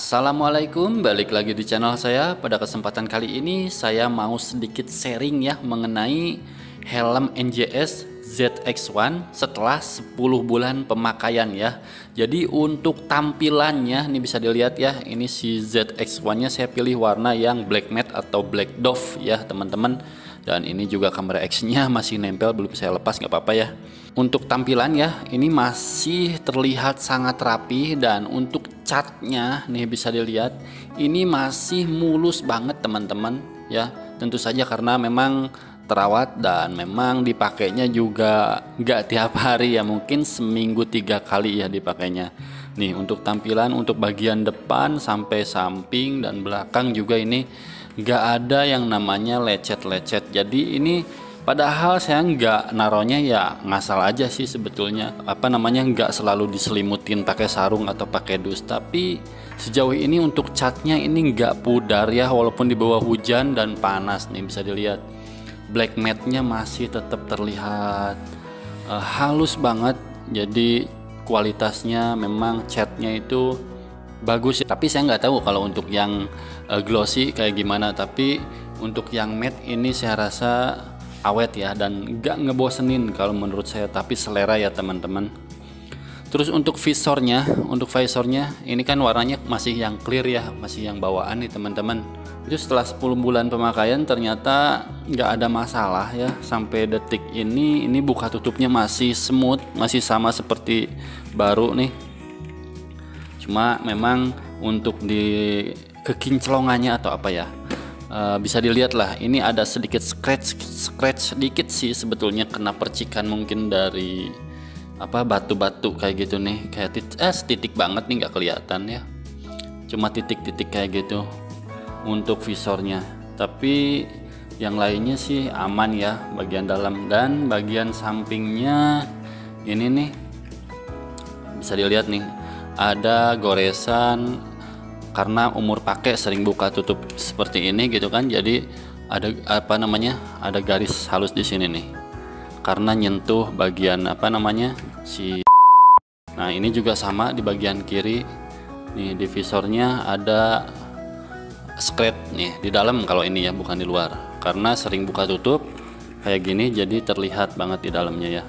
Assalamualaikum, balik lagi di channel saya. Pada kesempatan kali ini saya mau sedikit sharing ya mengenai helm NJS ZX1 setelah 10 bulan pemakaian ya. Jadi untuk tampilannya nih bisa dilihat ya, ini si ZX1 nya saya pilih warna yang black matte atau black dove ya teman-teman. Dan ini juga kamera X-nya masih nempel, belum saya lepas, nggak apa-apa ya. Untuk tampilan ya, ini masih terlihat sangat rapi, dan untuk catnya nih bisa dilihat, ini masih mulus banget teman-teman ya. Tentu saja karena memang terawat dan memang dipakainya juga nggak tiap hari ya, mungkin seminggu 3 kali ya dipakainya. Nih untuk tampilan, untuk bagian depan sampai samping dan belakang juga ini nggak ada yang namanya lecet-lecet. Jadi ini padahal saya nggak naronya ya ngasal aja sih sebetulnya, nggak selalu diselimutin pakai sarung atau pakai dus. Tapi sejauh ini untuk catnya ini nggak pudar ya, walaupun di bawah hujan dan panas. Nih bisa dilihat black matte-nya masih tetap terlihat halus banget. Jadi kualitasnya memang catnya itu bagus ya. Tapi saya nggak tahu kalau untuk yang glossy kayak gimana, tapi untuk yang matte ini saya rasa awet ya, dan nggak ngebosenin kalau menurut saya, tapi selera ya teman-teman. Terus untuk visornya ini kan warnanya masih yang clear ya, masih yang bawaan nih teman-teman. Itu setelah 10 bulan pemakaian ternyata nggak ada masalah ya, sampai detik ini buka tutupnya masih smooth, masih sama seperti baru nih. Cuma memang untuk di kekinclongannya atau apa ya, bisa dilihat lah, ini ada sedikit scratch sedikit sih sebetulnya, kena percikan mungkin dari batu-batu kayak gitu nih, kayak titik banget nih, nggak kelihatan ya, cuma titik-titik kayak gitu untuk visornya. Tapi yang lainnya sih aman ya, bagian dalam dan bagian sampingnya ini nih bisa dilihat nih ada goresan karena umur pakai sering buka tutup seperti ini gitu kan. Jadi ada ada garis halus di sini nih karena nyentuh bagian Nah ini juga sama di bagian kiri nih, di visornya ada scratch nih di dalam, kalau ini ya bukan di luar, karena sering buka tutup kayak gini jadi terlihat banget di dalamnya ya.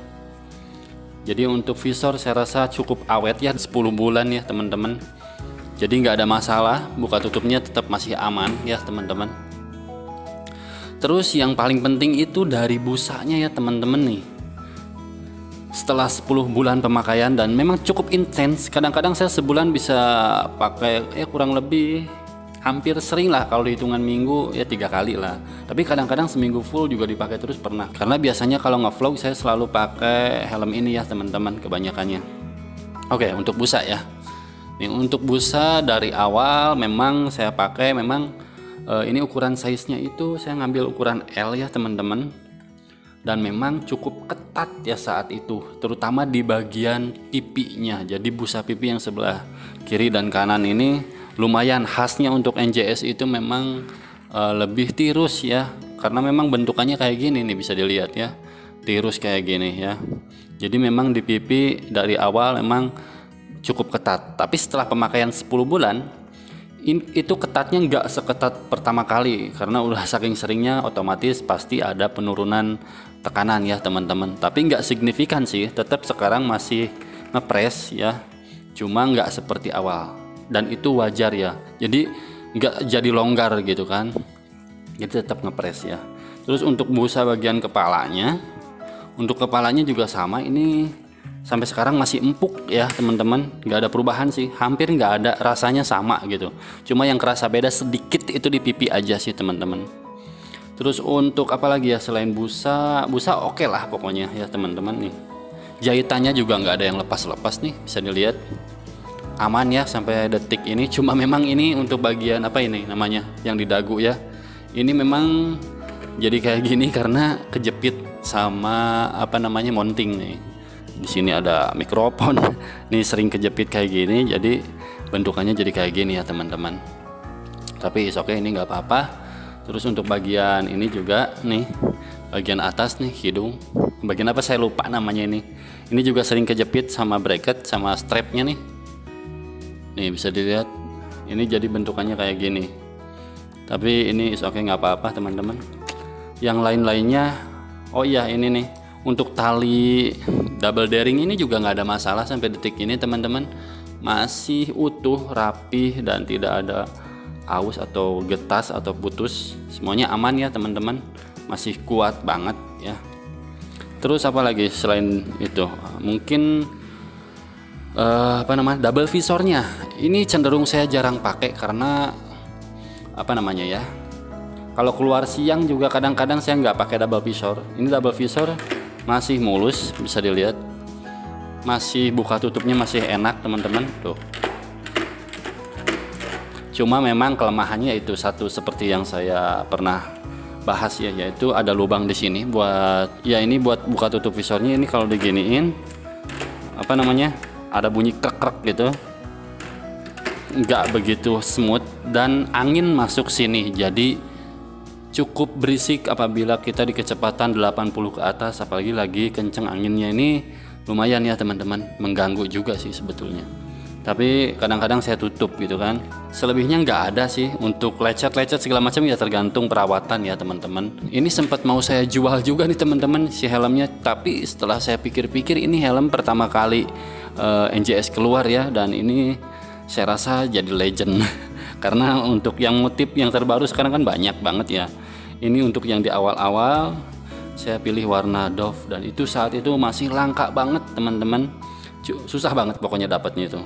Jadi untuk visor saya rasa cukup awet ya, 10 bulan ya teman-teman. Jadi nggak ada masalah, buka tutupnya tetap masih aman ya teman-teman. Terus yang paling penting itu dari busanya ya teman-teman nih. Setelah 10 bulan pemakaian dan memang cukup intens, kadang-kadang saya sebulan bisa pakai kurang lebih hampir sering lah, kalau hitungan minggu ya 3 kali lah. Tapi kadang-kadang seminggu full juga dipakai terus pernah. Karena biasanya kalau nge-vlog saya selalu pakai helm ini ya teman-teman kebanyakannya. Oke, untuk busa ya. Nih untuk busa dari awal memang saya pakai ini ukuran size-nya itu saya ngambil ukuran L ya teman-teman. Dan memang cukup ketat ya saat itu, terutama di bagian pipinya. Jadi busa pipi yang sebelah kiri dan kanan ini lumayan khasnya untuk NJS itu memang lebih tirus ya, karena memang bentukannya kayak gini nih bisa dilihat ya, tirus kayak gini ya. Jadi memang di pipi dari awal memang cukup ketat, tapi setelah pemakaian 10 bulan itu ketatnya nggak seketat pertama kali, karena udah saking seringnya otomatis pasti ada penurunan tekanan ya teman-teman. Tapi nggak signifikan sih, tetap sekarang masih ngepres ya, cuma nggak seperti awal, dan itu wajar ya. Jadi nggak jadi longgar gitu kan, jadi tetap ngepres ya. Terus untuk busa bagian kepalanya, juga sama, ini sampai sekarang masih empuk ya teman-teman, nggak ada perubahan sih, hampir nggak ada, rasanya sama gitu. Cuma yang kerasa beda sedikit itu di pipi aja sih teman-teman. Terus untuk apa lagi ya selain busa oke lah pokoknya ya teman-teman nih. Jahitannya juga nggak ada yang lepas-lepas nih, bisa dilihat aman ya sampai detik ini. Cuma memang ini untuk bagian yang di dagu ya, ini memang jadi kayak gini karena kejepit sama mounting nih. Di sini ada mikrofon nih, sering kejepit kayak gini, jadi bentukannya jadi kayak gini ya teman-teman. Tapi oke, ini nggak apa-apa. Terus untuk bagian ini juga nih, bagian atas nih hidung, bagian apa saya lupa namanya ini juga sering kejepit sama bracket sama strapnya nih bisa dilihat ini jadi bentukannya kayak gini. Tapi ini is oke, nggak apa-apa teman-teman. Yang lain-lainnya, oh iya ini nih, untuk tali double daring ini juga nggak ada masalah sampai detik ini teman-teman. Masih utuh, rapih, dan tidak ada aus atau getas atau putus. Semuanya aman ya teman-teman, masih kuat banget ya. Terus apa lagi selain itu? Mungkin apa namanya, double visornya ini cenderung saya jarang pakai karena apa namanya ya, kalau keluar siang juga kadang-kadang saya nggak pakai double visor. Ini double visor masih mulus, bisa dilihat, masih buka tutupnya masih enak teman-teman tuh. Cuma memang kelemahannya itu satu, seperti yang saya pernah bahas ya, yaitu ada lubang di sini buat ya, ini buat buka tutup visornya. Ini kalau diginiin apa namanya, ada bunyi krek-krek gitu, nggak begitu smooth dan angin masuk sini, jadi cukup berisik apabila kita di kecepatan 80 ke atas, apalagi lagi kenceng anginnya. Ini lumayan ya teman-teman, mengganggu juga sih sebetulnya, tapi kadang-kadang saya tutup gitu kan. Selebihnya nggak ada sih. Untuk lecet-lecet segala macam ya tergantung perawatan ya teman-teman. Ini sempat mau saya jual juga nih teman-teman si helmnya, tapi setelah saya pikir-pikir ini helm pertama kali NJS keluar ya, dan ini saya rasa jadi legend karena untuk yang motif yang terbaru sekarang kan banyak banget ya. Ini untuk yang di awal-awal saya pilih warna Dove, dan itu saat itu masih langka banget teman-teman, susah banget pokoknya dapatnya itu.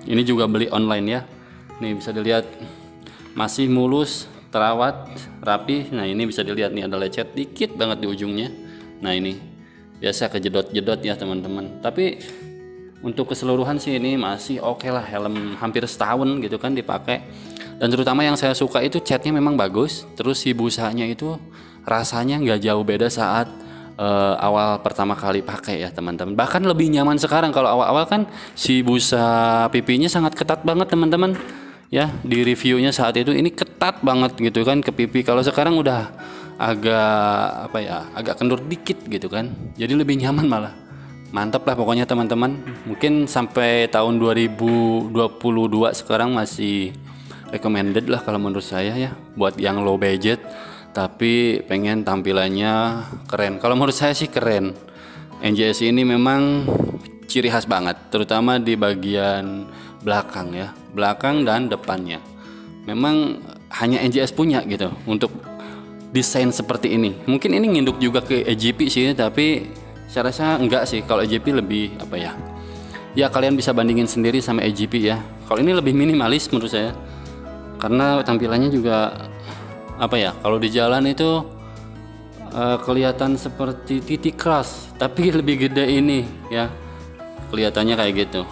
Ini juga beli online ya, nih bisa dilihat masih mulus, terawat, rapi. Nah ini bisa dilihat nih ada lecet dikit banget di ujungnya. Nah ini biasa kejedot-jedot ya teman-teman, tapi untuk keseluruhan sih ini masih oke lah. Helm hampir setahun gitu kan dipakai, dan terutama yang saya suka itu catnya memang bagus. Terus si busanya itu rasanya nggak jauh beda saat awal pertama kali pakai ya teman-teman. Bahkan lebih nyaman sekarang. Kalau awal-awal kan si busa pipinya sangat ketat banget teman-teman ya. Di reviewnya saat itu ini ketat banget gitu kan ke pipi. Kalau sekarang udah agak apa ya, agak kendur dikit gitu kan, jadi lebih nyaman malah. Mantap lah pokoknya teman-teman. Mungkin sampai tahun 2022 sekarang masih recommended lah kalau menurut saya ya, buat yang low budget tapi pengen tampilannya keren. Kalau menurut saya sih keren. NJS ini memang ciri khas banget, terutama di bagian belakang ya, belakang dan depannya. Memang hanya NJS punya gitu untuk desain seperti ini. Mungkin ini nginduk juga ke AGP sih, tapi saya rasa enggak sih. Kalau AGP lebih apa ya, ya kalian bisa bandingin sendiri sama AGP ya. Kalau ini lebih minimalis menurut saya, karena tampilannya juga apa ya, kalau di jalan itu kelihatan seperti titik keras tapi lebih gede ini ya, kelihatannya kayak gitu.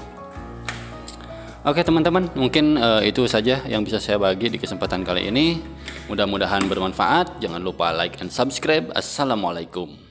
Oke teman-teman, mungkin itu saja yang bisa saya bagi di kesempatan kali ini. Mudah-mudahan bermanfaat. Jangan lupa like and subscribe. Assalamualaikum.